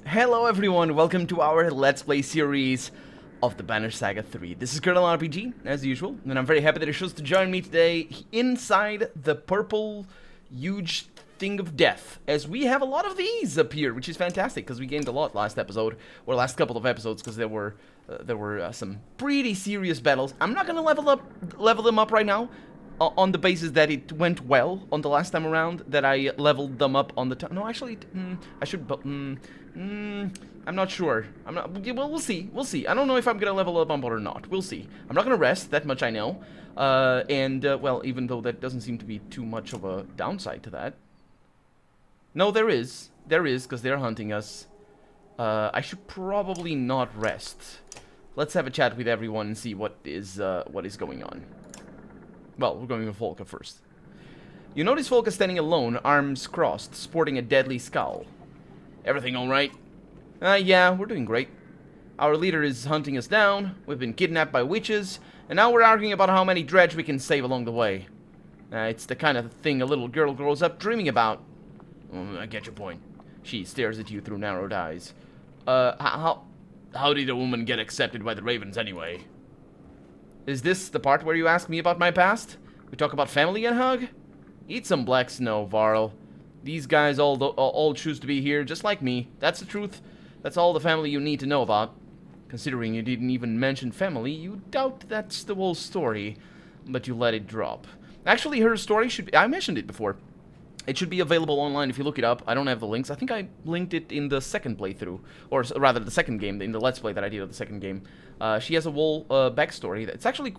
Hello everyone, welcome to our Let's Play series of the Banner Saga 3. This is Colonel RPG, as usual, and I'm very happy that you chose to join me today inside the purple, huge thing of death, as we have a lot of these up here, which is fantastic, because we gained a lot last episode, or last couple of episodes, because there were some pretty serious battles. I'm not going to level them up right now, on the basis that it went well on the last time around, that I leveled them up on the time. No, actually, I should, but, I'm not sure. Well, we'll see. We'll see. I don't know if I'm gonna level up on board or not. We'll see. I'm not gonna rest, that much I know. Well, even though that doesn't seem to be too much of a downside to that. No, there is. There is, because they're hunting us. I should probably not rest. Let's have a chat with everyone and see what is going on. Well, we're going with Volka first. You notice Volka standing alone, arms crossed, sporting a deadly scowl. Everything alright? Yeah, we're doing great. Our leader is hunting us down, we've been kidnapped by witches, and now we're arguing about how many dredge we can save along the way. It's the kind of thing a little girl grows up dreaming about. I get your point. She stares at you through narrowed eyes. How did a woman get accepted by the Ravens anyway? Is this the part where you ask me about my past? We talk about family and hug? Eat some black snow, Varl. These guys all choose to be here, just like me. That's the truth. That's all the family you need to know about. Considering you didn't even mention family, you doubt that's the whole story. But you let it drop. Actually, her story should be... I mentioned it before. It should be available online if you look it up. I don't have the links. I think I linked it in the second playthrough. Or rather, the second game, in the Let's Play that I did of the second game. She has a whole backstory. It's actually...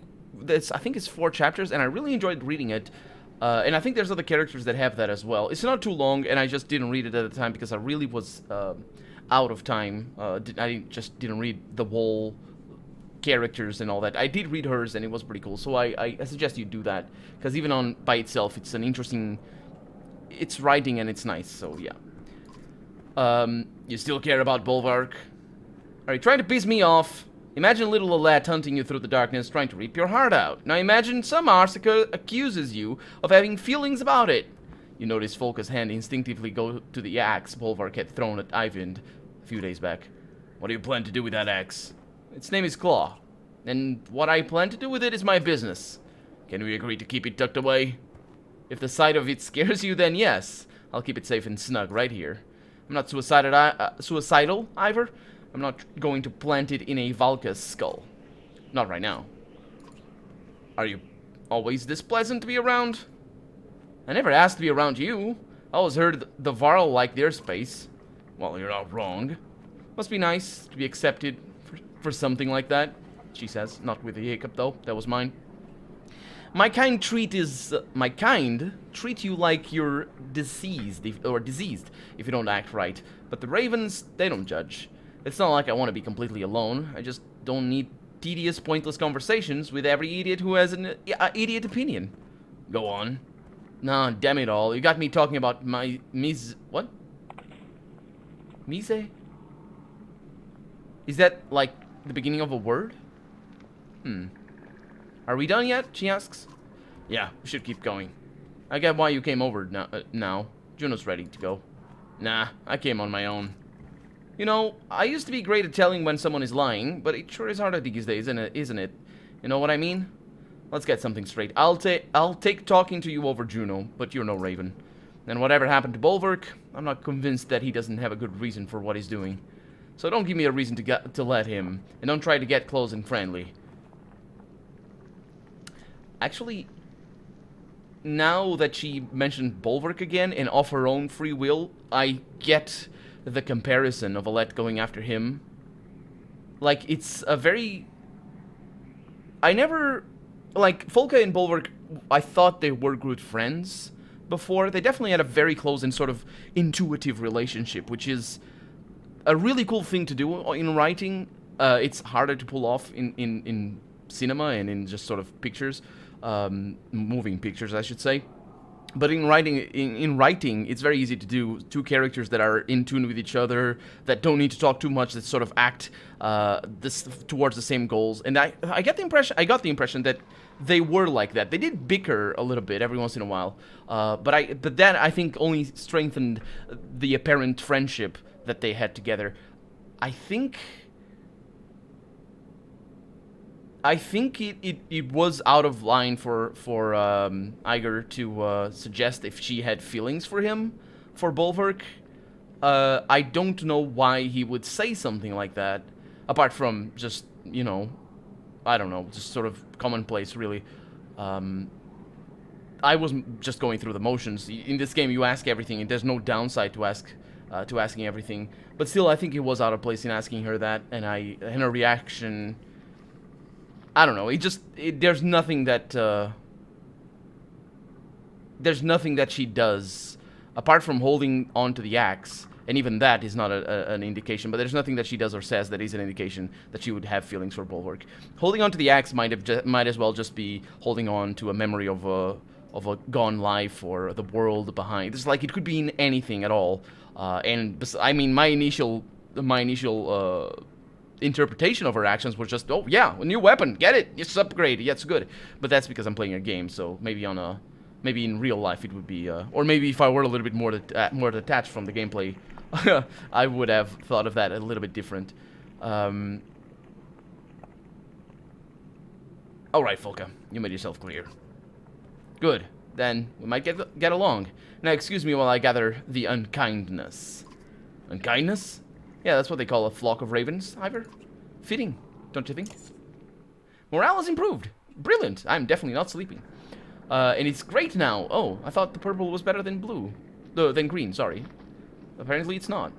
I think it's 4 chapters, and I really enjoyed reading it. And I think there's other characters that have that as well. It's not too long, and I just didn't read it at the time because I really was out of time. I just didn't read the whole characters and all that. I did read hers, and it was pretty cool. So I suggest you do that, because even by itself, it's an interesting... It's writing and it's nice, so yeah. You still care about Bulwark? Are you trying to piss me off? Imagine little Alette hunting you through the darkness, trying to rip your heart out. Now imagine some Arsika accuses you of having feelings about it. You notice Volka's hand instinctively go to the axe Bulwark had thrown at Iver a few days back. What do you plan to do with that axe? Its name is Claw, and what I plan to do with it is my business. Can we agree to keep it tucked away? If the sight of it scares you, then yes. I'll keep it safe and snug right here. I'm not suicidal, Iver. I'm not going to plant it in a Valka's skull. Not right now. Are you always this pleasant to be around? I never asked to be around you. I always heard the Varl like their space. Well, you're not wrong. Must be nice to be accepted for something like that, she says. Not with a hiccup, though. That was mine. My kind treat you like you're diseased if you don't act right. But the Ravens, they don't judge. It's not like I want to be completely alone. I just don't need tedious, pointless conversations with every idiot who has an idiot opinion. Go on. Nah, damn it all. You got me talking about my what? Mise? Is that like the beginning of a word? Are we done yet? She asks. Yeah, we should keep going. I get why you came over now. Juno's ready to go. Nah, I came on my own. You know, I used to be great at telling when someone is lying, but it sure is harder these days, isn't it? You know what I mean? Let's get something straight. I'll take talking to you over Juno, but you're no Raven. And whatever happened to Bulwark, I'm not convinced that he doesn't have a good reason for what he's doing. So don't give me a reason to let him, and don't try to get close and friendly. Actually, now that she mentioned Bulwark again, and of her own free will, I get the comparison of Alette going after him. Like, it's a very... I never... Like, Volka and Bulwark, I thought they were good friends before. They definitely had a very close and sort of intuitive relationship, which is a really cool thing to do in writing. It's harder to pull off in cinema and in just sort of pictures. Moving pictures, I should say. But in writing, it's very easy to do. 2 characters that are in tune with each other, that don't need to talk too much, that sort of act towards the same goals. And I got the impression that they were like that. They did bicker a little bit every once in a while, but that I think only strengthened the apparent friendship that they had together. I think it was out of line for Iger to suggest if she had feelings for him, for Bulwark. I don't know why he would say something like that, apart from just, you know, I don't know, just sort of commonplace, really. I was just going through the motions. In this game, you ask everything, and there's no downside to asking everything. But still, I think it was out of place in asking her that, and her reaction, I don't know. There's nothing that she does apart from holding onto the axe. And even that is not an indication, but there's nothing that she does or says that is an indication that she would have feelings for Bulwark. Holding onto the axe might as well just be holding on to a memory of a gone life or the world behind. It's like it could be in anything at all. And I mean, my initial interpretation of her actions was just, oh yeah, a new weapon, get it, it's upgraded, yeah, it's good. But that's because I'm playing a game, so maybe in real life it would be, or maybe if I were a little bit more detached from the gameplay, I would have thought of that a little bit different. Alright, Folka, you made yourself clear. Good, then we might get along. Now excuse me while I gather the unkindness. Unkindness? Yeah, that's what they call a flock of ravens, Iver. Fitting, don't you think? Morale has improved. Brilliant, I'm definitely not sleeping. And it's great now. Oh, I thought the purple was better than blue. Than green, sorry. Apparently it's not.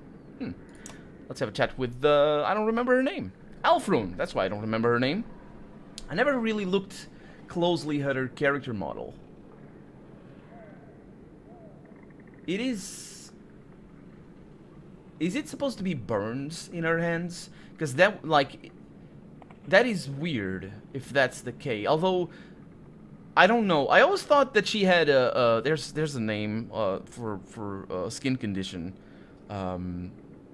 Let's have a chat with, I don't remember her name. Alfred, that's why I don't remember her name. I never really looked closely at her character model. Is it supposed to be burns in her hands? Because that is weird, if that's the case. Although, I don't know. I always thought that she had there's a name for a skin condition.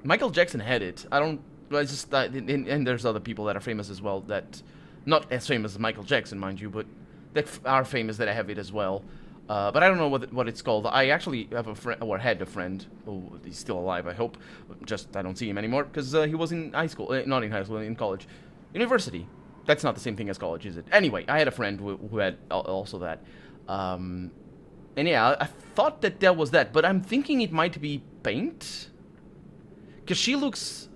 Michael Jackson had it. And there's other people that are famous as well, that not as famous as Michael Jackson, mind you, but that are famous that have it as well. But I don't know what it's called. I actually have a friend, or had a friend. Oh, he's still alive, I hope. Just I don't see him anymore because he was in high school, not in high school, in college, university. That's not the same thing as college, is it? Anyway, I had a friend who had also that. And yeah, I thought that was that, but I'm thinking it might be paint. Because she looks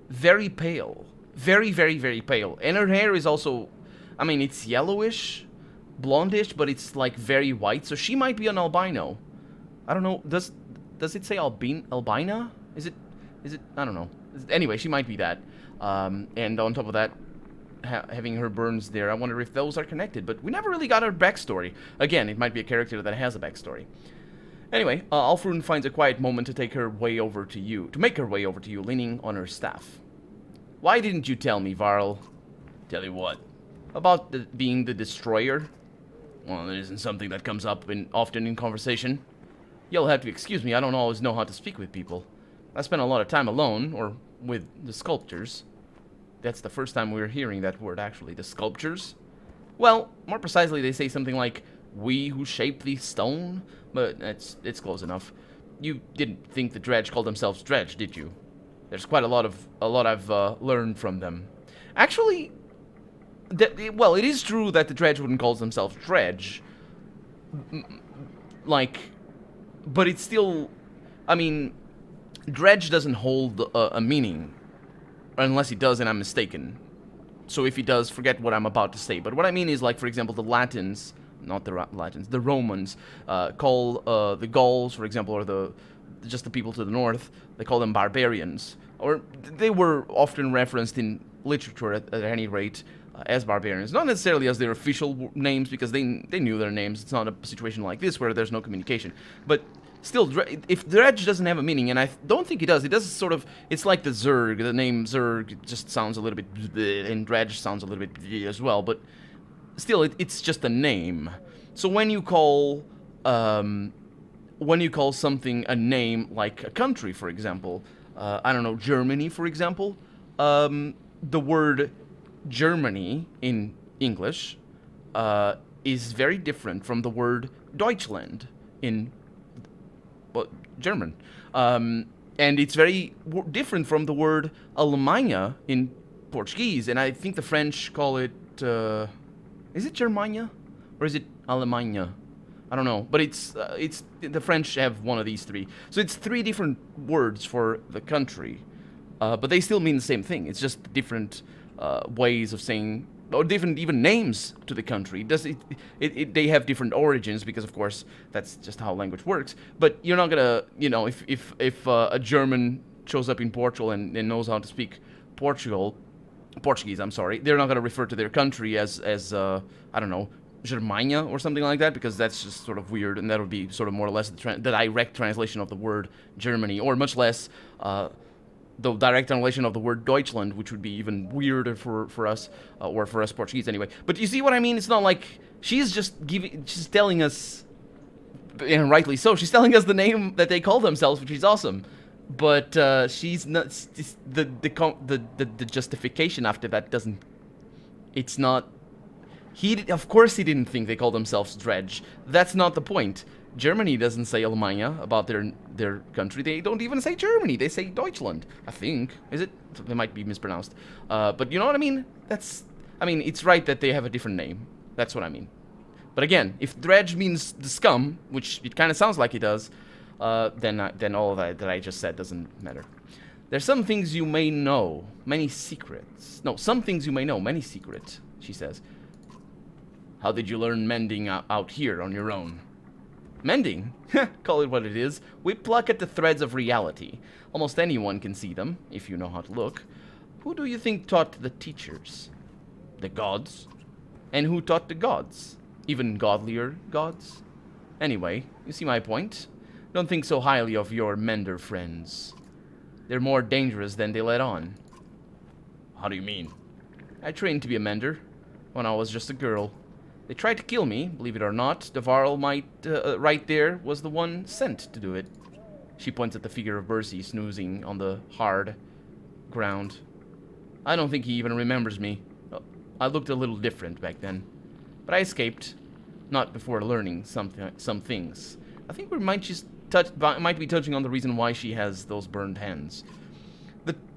very pale. Very, very, very pale. And her hair is also, I mean, it's yellowish, blondish, but it's like very white. So she might be an albino. I don't know. Does it say albina? Is it? I don't know. Anyway, she might be that. And on top of that, having her burns there, I wonder if those are connected, but we never really got her backstory. Again, it might be a character that has a backstory. Anyway, Alfred finds a quiet moment to make her way over to you, leaning on her staff. Why didn't you tell me, Varl? Tell you what? About being the destroyer? Well, it isn't something that comes up often in conversation. You'll have to excuse me, I don't always know how to speak with people. I spend a lot of time alone, or with the sculptors. That's the first time we're hearing that word, actually. The sculptures? Well, more precisely, they say something like, we who shape the stone? But it's close enough. You didn't think the Dredge called themselves Dredge, did you? There's quite a lot I've learned from them. Actually, well, it is true that the Dredge wouldn't call themselves Dredge. But it's still, I mean, Dredge doesn't hold a meaning. Unless he does and I'm mistaken. So if he does, forget what I'm about to say. But what I mean is, like, for example, the Latins, not the Latins, the Romans, call the Gauls, for example, or just the people to the north, they call them barbarians. Or they were often referenced in literature, at any rate, as barbarians. Not necessarily as their official names, because they knew their names. It's not a situation like this where there's no communication. But still, if Dredge doesn't have a meaning, and I don't think it does sort of, it's like the Zerg, the name Zerg just sounds a little bit bleh, and Dredge sounds a little bit bleh as well, but still, it's just a name. So when you call something a name, like a country, for example, I don't know, Germany, for example, the word Germany in English is very different from the word Deutschland in German. And and it's very different from the word Alemanha in Portuguese, and I think the French call it, is it Germania? Or is it Alemanha? I don't know, but it's the French have one of these three. So it's three different words for the country, but they still mean the same thing. It's just different ways of saying, or different even names to the country. They have different origins because, of course, that's just how language works. But you're not gonna, you know, if a German shows up in Portugal and knows how to speak Portuguese, I'm sorry, they're not gonna refer to their country as I don't know, Germania or something like that, because that's just sort of weird, and that would be sort of more or less the direct translation of the word Germany, or much less the direct translation of the word Deutschland, which would be even weirder for us, or for us Portuguese anyway. But you see what I mean? It's not like she's telling us, and rightly so, she's telling us the name that they call themselves, which is awesome. But she's not, the justification after that doesn't, it's not. Of course he didn't think they called themselves Dredge. That's not the point. Germany doesn't say Alemannia about their country. They don't even say Germany. They say Deutschland, I think. Is it? They might be mispronounced. But you know what I mean? It's right that they have a different name. That's what I mean. But again, if Dredge means the scum, which it kind of sounds like it does, then all that I just said doesn't matter. There's some things you may know, many secrets. No, some things you may know, many secrets, she says. How did you learn mending out here on your own? Mending? Call it what it is. We pluck at the threads of reality. Almost anyone can see them, if you know how to look. Who do you think taught the teachers? The gods? And who taught the gods? Even godlier gods? Anyway, you see my point. Don't think so highly of your mender friends. They're more dangerous than they let on. How do you mean? I trained to be a mender when I was just a girl. They tried to kill me, believe it or not. The Varl right there was the one sent to do it. She points at the figure of Bercy snoozing on the hard ground. I don't think he even remembers me. I looked a little different back then. But I escaped. Not before learning some things. I think we might be touching on the reason why she has those burned hands.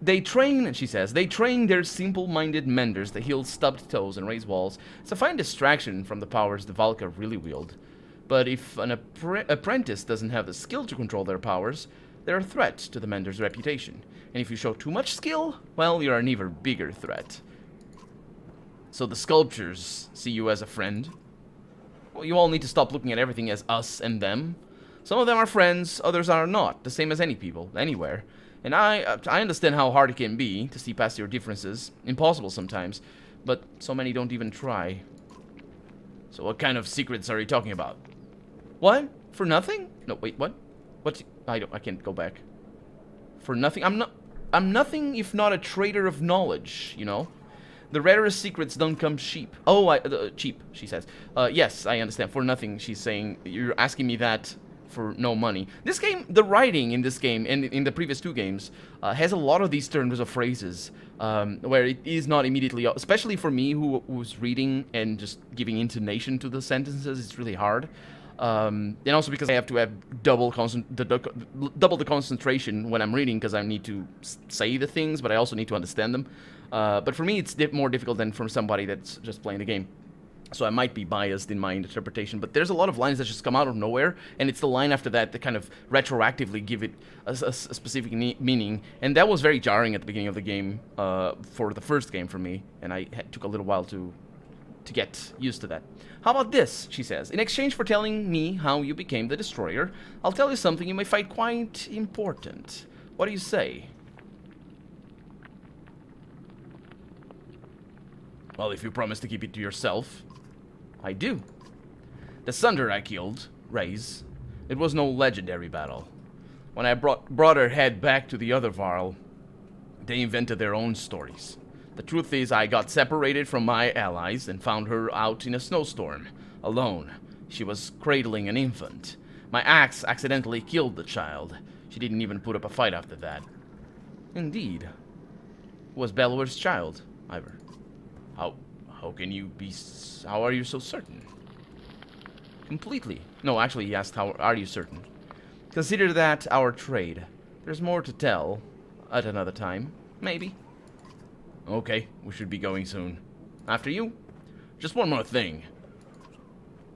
They train, she says, they train their simple-minded menders to heal stubbed toes and raise walls. It's a fine distraction from the powers the Valgard really wield. But if an apprentice doesn't have the skill to control their powers, they're a threat to the mender's reputation. And if you show too much skill, well, you're an even bigger threat. So the sculptures see you as a friend? Well, you all need to stop looking at everything as us and them. Some of them are friends, others are not, the same as any people, anywhere. And I understand how hard it can be to see past your differences. Impossible sometimes. But so many don't even try. So what kind of secrets are you talking about? What? For nothing? No, wait, what? I can't go back. For nothing? I'm nothing if not a trader of knowledge, you know? The rarest secrets don't come cheap. Oh, cheap, she says. Yes, I understand. For nothing, she's saying. You're asking me that for no money. This game, the writing in this game and in the previous two games has a lot of these turns of phrases where it is not immediately, especially for me who's reading and just giving intonation to the sentences, it's really hard. And also because I have to have double the concentration when I'm reading because I need to say the things, but I also need to understand them. But for me, it's more difficult than for somebody that's just playing the game. So I might be biased in my interpretation, but there's a lot of lines that just come out of nowhere, and it's the line after that that kind of retroactively give it a specific meaning, and that was very jarring at the beginning of the game for the first game for me, and took a little while to get used to that. How about this, she says. In exchange for telling me how you became the Destroyer, I'll tell you something you may find quite important. What do you say? Well, if you promise to keep it to yourself. I do. The Sunder I killed, Raze, it was no legendary battle. When I brought her head back to the other Varl, they invented their own stories. The truth is, I got separated from my allies and found her out in a snowstorm, alone. She was cradling an infant. My axe accidentally killed the child. She didn't even put up a fight after that. Indeed. It was Bellower's child, Iver. How are you so certain? Completely. No, actually, he asked, how are you certain? Consider that our trade. There's more to tell at another time. Maybe. Okay, we should be going soon. After you. Just one more thing.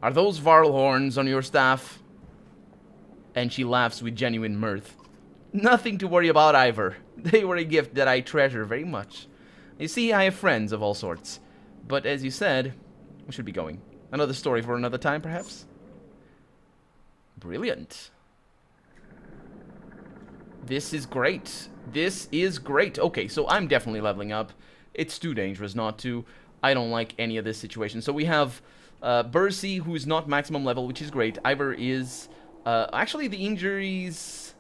Are those Varl horns on your staff? And she laughs with genuine mirth. Nothing to worry about, Iver. They were a gift that I treasure very much. You see, I have friends of all sorts. But as you said, we should be going. Another story for another time, perhaps? Brilliant. This is great. This is great. Okay, so I'm definitely leveling up. It's too dangerous not to. I don't like any of this situation. So we have Bercy, who's not maximum level, which is great. Iver is... actually, the injuries...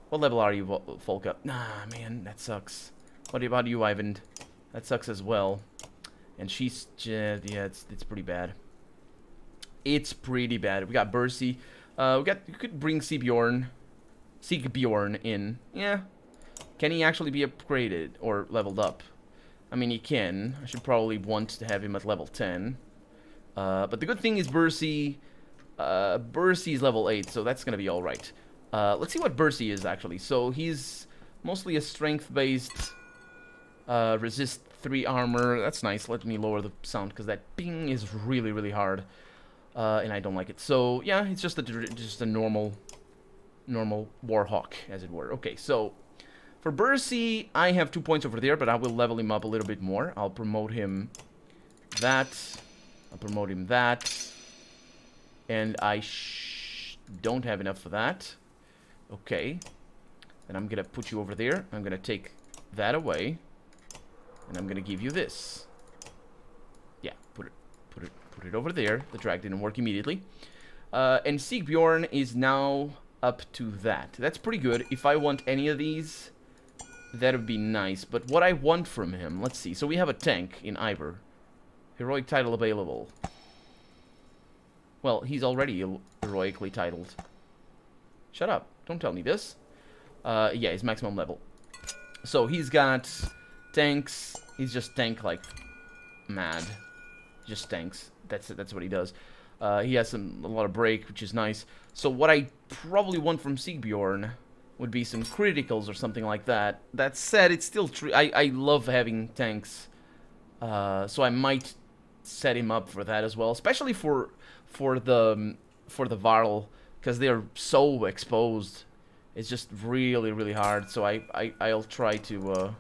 What level are you, Volka? Nah, man, that sucks. What about you, Ivan? That sucks as well. And she's... yeah, it's pretty bad. It's pretty bad. We got Bercy. You could bring Sigbjorn in. Yeah. Can he actually be upgraded or leveled up? I mean, he can. I should probably want to have him at level 10. But the good thing is Bercy's level 8, so that's gonna be alright. Let's see what Bercy is, actually. So he's mostly a strength-based, resist 3 armor. That's nice. Let me lower the sound, because that ping is really, really hard. And I don't like it. So, yeah, it's just a normal Warhawk, as it were. Okay, so, for Bercy, I have 2 points over there, but I will level him up a little bit more. I'll promote him that. I'll promote him that. And I don't have enough for that. Okay. And I'm gonna put you over there. I'm gonna take that away. And I'm gonna give you this. Yeah, put it over there. The drag didn't work immediately. And Sigbjorn is now up to that. That's pretty good. If I want any of these, that would be nice. But what I want from him, let's see. So we have a tank in Iver. Heroic title available. Well, he's already heroically titled. Shut up. Don't tell me this. Yeah, he's maximum level. So he's got tanks. He's just tank like mad. Just tanks. That's what he does. He has a lot of break, which is nice. So what I probably want from Sigbjorn would be some criticals or something like that. That said, it's still true. I love having tanks. So I might set him up for that as well, especially for the Varl, because they're so exposed. It's just really, really hard. So I'll try to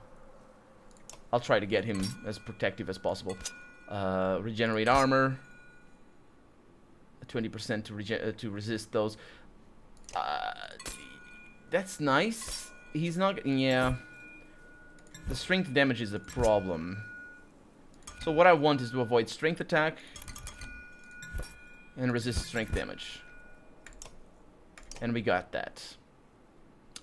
get him as protective as possible. Regenerate armor, 20% to resist those. That's nice. He's not. Yeah. The strength damage is a problem. So what I want is to avoid strength attack and resist strength damage. And we got that.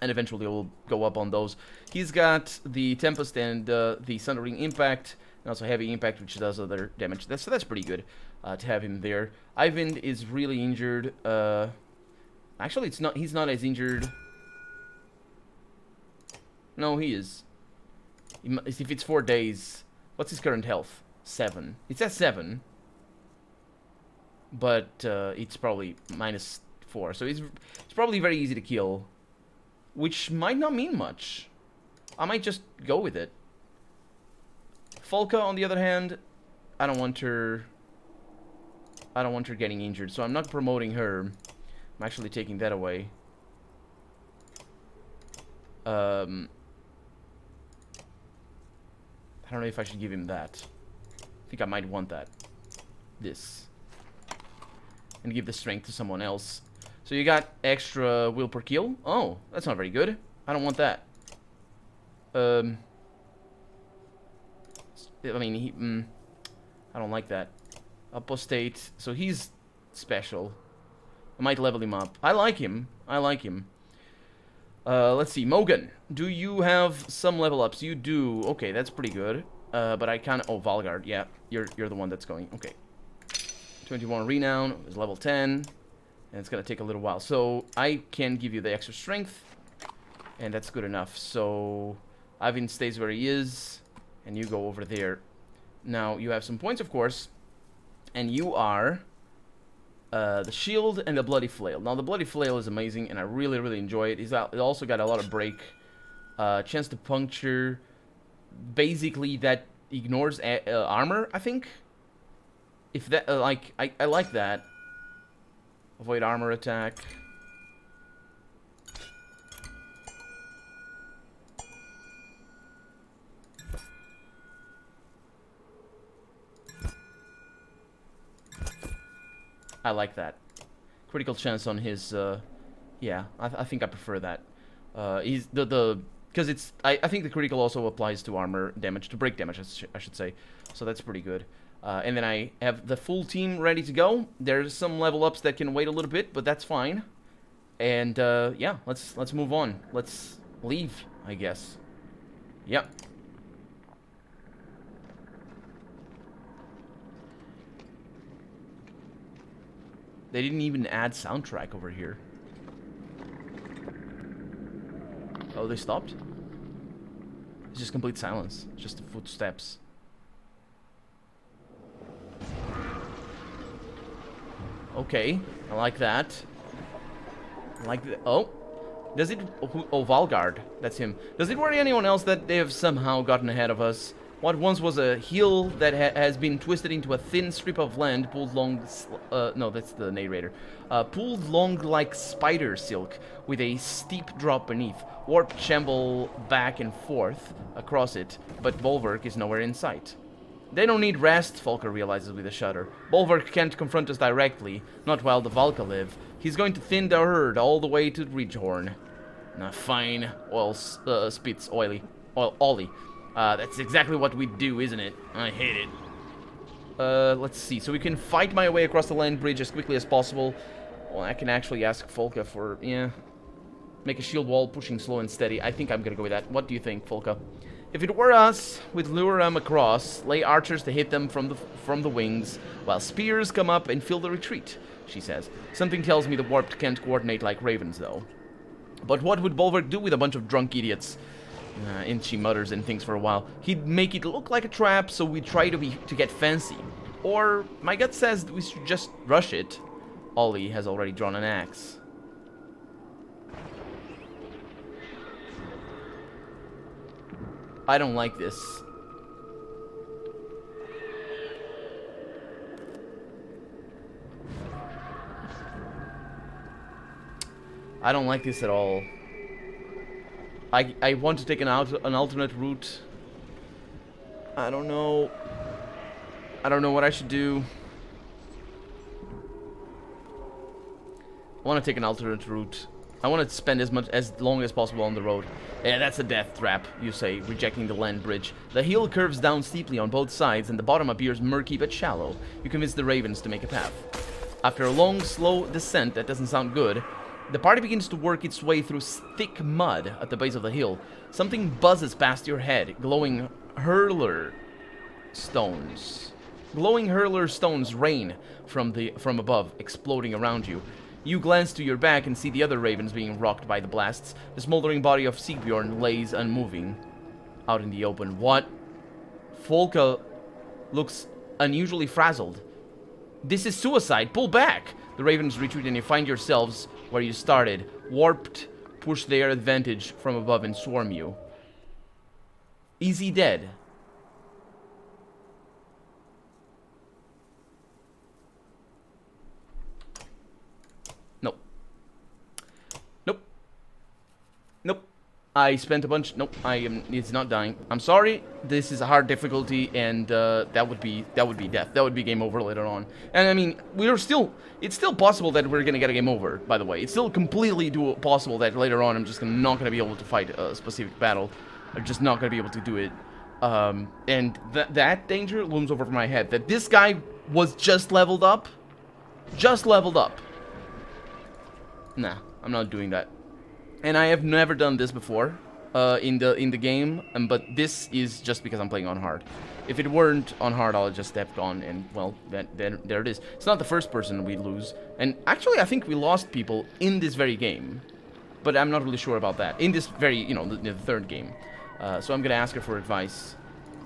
And eventually we'll go up on those. He's got the Tempest and the Sundering Impact, and also Heavy Impact, which does other damage. So that's pretty good to have him there. Ivan is really injured. Actually, it's not. He's not as injured. No, he is. If it's 4 days, what's his current health? 7. It's at 7, but it's probably -4. So it's probably very easy to kill, which might not mean much. I might just go with it. Folka, on the other hand, I don't want her getting injured, so I'm not promoting her. I'm actually taking that away. I don't know if I should give him that. I think I might want that. This. And give the strength to someone else. So you got extra will per kill. Oh, that's not very good. I don't want that. I mean, I don't like that. Apostate. So he's special. I might level him up. I like him. I like him. Let's see. Mogan, do you have some level ups? You do. Okay, that's pretty good. But I can't... Oh, Valgard. Yeah, you're the one that's going. Okay. 21 renown is level 10. And it's going to take a little while. So I can give you the extra strength. And that's good enough. So Ivan stays where he is. And you go over there. Now, you have some points, of course. And you are the shield and the bloody flail. Now the bloody flail is amazing, and I really enjoy it. It also got a lot of break, chance to puncture. Basically, that ignores armor. I think. If that like I like that. Avoid armor attack. I like that. Critical chance on his, yeah, I think I prefer that. He's because it's, I think the critical also applies to armor damage, to break damage, I should say. So that's pretty good. And then I have the full team ready to go. There's some level ups that can wait a little bit, but that's fine. And, yeah, let's move on. Let's leave, I guess. Yep. They didn't even add soundtrack over here. Oh, they stopped? It's just complete silence. Just the footsteps. Okay, I like that. I like the... Oh. Does it... Oh, Valgard. That's him. Does it worry anyone else that they have somehow gotten ahead of us? What once was a hill that has been twisted into a thin strip of land pulled long... no, that's the narrator. Pulled long like spider silk with a steep drop beneath. Warped shamble back and forth across it, but Bolverk is nowhere in sight. They don't need rest, Folker realizes with a shudder. Bolverk can't confront us directly, not while the Valka live. He's going to thin the herd all the way to Ridgehorn. Fine. Oil spits oily. Ollie. That's exactly what we do, isn't it? I hate it. Let's see. So we can fight my way across the land bridge as quickly as possible. Well, I can actually ask Folka for, yeah. Make a shield wall, pushing slow and steady. I think I'm gonna go with that. What do you think, Folka? If it were us, we'd lure them across, lay archers to hit them from the wings, while spears come up and fill the retreat, she says. Something tells me the warped can't coordinate like ravens, though. But what would Bolverk do with a bunch of drunk idiots? And she mutters and thinks for a while. He'd make it look like a trap, so we try to get fancy. Or, my gut says we should just rush it. Ollie has already drawn an axe. I don't like this. I don't like this at all. I want to take an alternate route. I don't know. I don't know what I should do. I want to take an alternate route. I want to spend as long as possible on the road. Yeah, that's a death trap, you say, rejecting the land bridge. The hill curves down steeply on both sides, and the bottom appears murky but shallow. You convince the ravens to make a path. After a long, slow descent that doesn't sound good, the party begins to work its way through thick mud at the base of the hill. Something buzzes past your head, glowing hurler stones. Glowing hurler stones rain from above, exploding around you. You glance to your back and see the other ravens being rocked by the blasts. The smoldering body of Sigbjorn lays unmoving out in the open. What? Folka looks unusually frazzled. This is suicide. Pull back! The ravens retreat and you find yourselves where you started. Warped, push their advantage from above and swarm you. Is he dead? Nope. Nope. Nope. I spent a bunch... Nope, it's not dying. I'm sorry, this is a hard difficulty, and that would be death. That would be game over later on. And I mean, it's still possible that we're gonna get a game over, by the way. It's still completely possible that later on I'm just not gonna be able to fight a specific battle. I'm just not gonna be able to do it. And that danger looms over my head. That this guy was just leveled up. Just leveled up. Nah, I'm not doing that. And I have never done this before in the game, but this is just because I'm playing on hard. If it weren't on hard, I'll just have gone and, well, there it is. It's not the first person we lose. And actually, I think we lost people in this very game. But I'm not really sure about that. In this very, the third game. So I'm going to ask her for advice.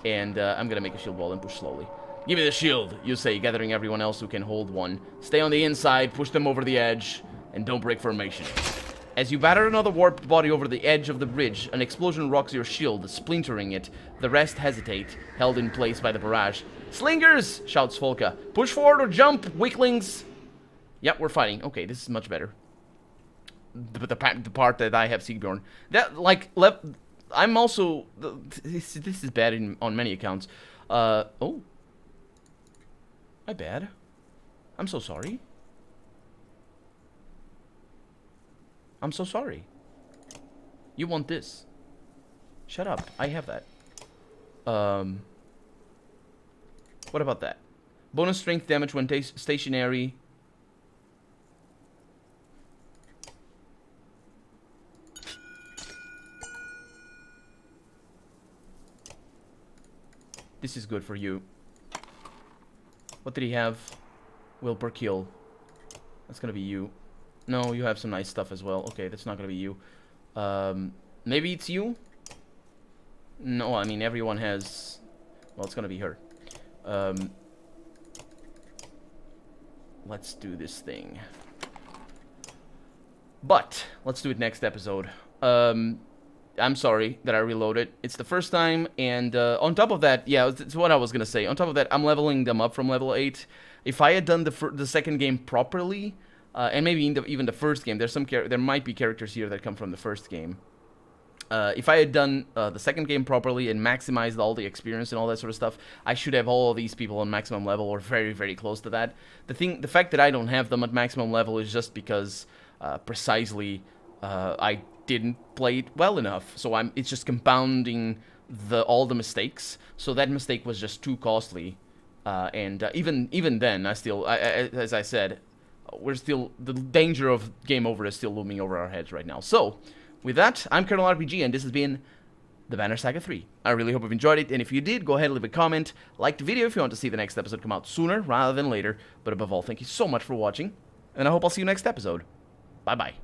And I'm going to make a shield wall and push slowly. Give me the shield, you say, gathering everyone else who can hold one. Stay on the inside, push them over the edge, and don't break formation. As you batter another warped body over the edge of the bridge, an explosion rocks your shield, splintering it. The rest hesitate, held in place by the barrage. Slingers! Shouts Folka. Push forward or jump, weaklings! Yep, we're fighting. Okay, this is much better. The part that I have Sigbjorn. That, like, I'm also... This is bad on many accounts. Oh. My bad. I'm so sorry. I'm so sorry. You want this. Shut up. I have that. What about that? Bonus strength damage when stationary. This is good for you. What did he have? Will per kill. That's gonna be you. No, you have some nice stuff as well. Okay, that's not gonna be you. Maybe it's you? No, I mean everyone has... Well, it's gonna be her. Let's do this thing. But, let's do it next episode. I'm sorry that I reloaded. It's the first time, and on top of that, yeah, it's what I was gonna say. On top of that, I'm leveling them up from level 8. If I had done the second game properly, and maybe even the first game, there might be characters here that come from the first game. If I had done the second game properly and maximized all the experience and all that sort of stuff, I should have all of these people on maximum level or very, very close to that. The fact that I don't have them at maximum level is just because precisely I didn't play it well enough. So it's just compounding all the mistakes. So that mistake was just too costly. And even then, as I said, the danger of game over is still looming over our heads right now. So, with that, I'm Colonel RPG, and this has been the Banner Saga 3. I really hope you've enjoyed it, and if you did, go ahead and leave a comment, like the video if you want to see the next episode come out sooner rather than later, but above all, thank you so much for watching, and I hope I'll see you next episode. Bye-bye.